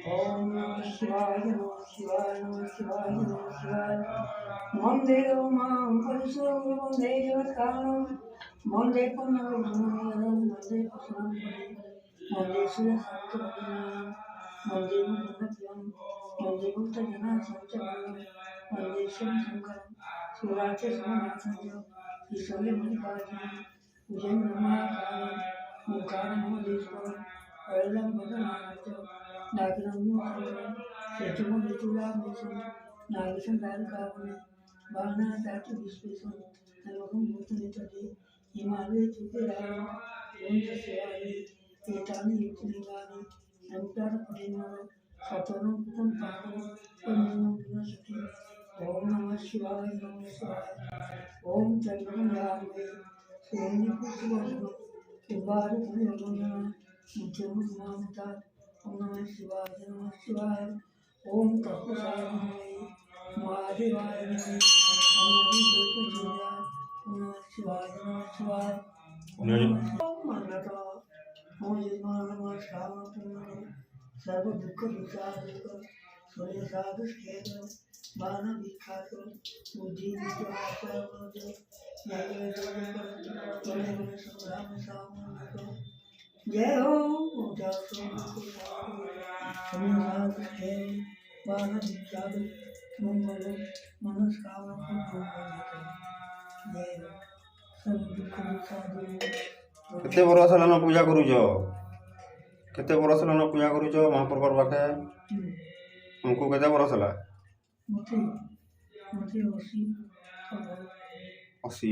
ओम नमः शिवाय नमः शिवाय नमः शिवाय नमः शिवाय मंदिर मां परिसर वंदे जगत्कारणं वंदे पुण्यभूमिं वंदे पुष्पं वंदे शिवसंतपतिं वंदे मुनिं वंदे भक्तजनासंचरणं वंदे शिवशंकरं शिवरात्रिसमनाथं ईश्वरमल्लिकार्जुनं भुजङ्गमहाकालं ओंकारमहादेश्वरं वरदं वदनाथ नागरम्योऽहं यजुमनितुलामेषं नागसन्धारकावने बाणाचार्य विश्वेशं सर्वं भूतनितटे हिमालये चितिरायं ओंजस्यायि एतानि युक्तलिङ्गानि अन्तरपरिमल सतनं कृतं पापं पुण्यं विनशति ओम नमः शिवाय ओम चंद्रं यामहे सोनिपुष्पवर्धनं कुम्भारपुण्यवन्दना नित्यं मामता ओम नमः शिवाय ओम तत्पुरुषाय नमः महादेवाय नमः ओम नमः शिवाय ओम मानता ओम नमः शामं सर्व दुख विचार सूर्य साधुष्केत बाण विख्यात बुद्धि विद्याचार्य संग्राम सामूहिक जय हो पूजा साधुष्के बाण विख्यात मंगल मनस्कामना जय हो सब दुख साधु केते बरस हेलान पूजा करूछ केते बरस हेलान पूजा करूछ महाप्रभुर पाखे तुमको केते बरस होला मुझे मुझे 80 80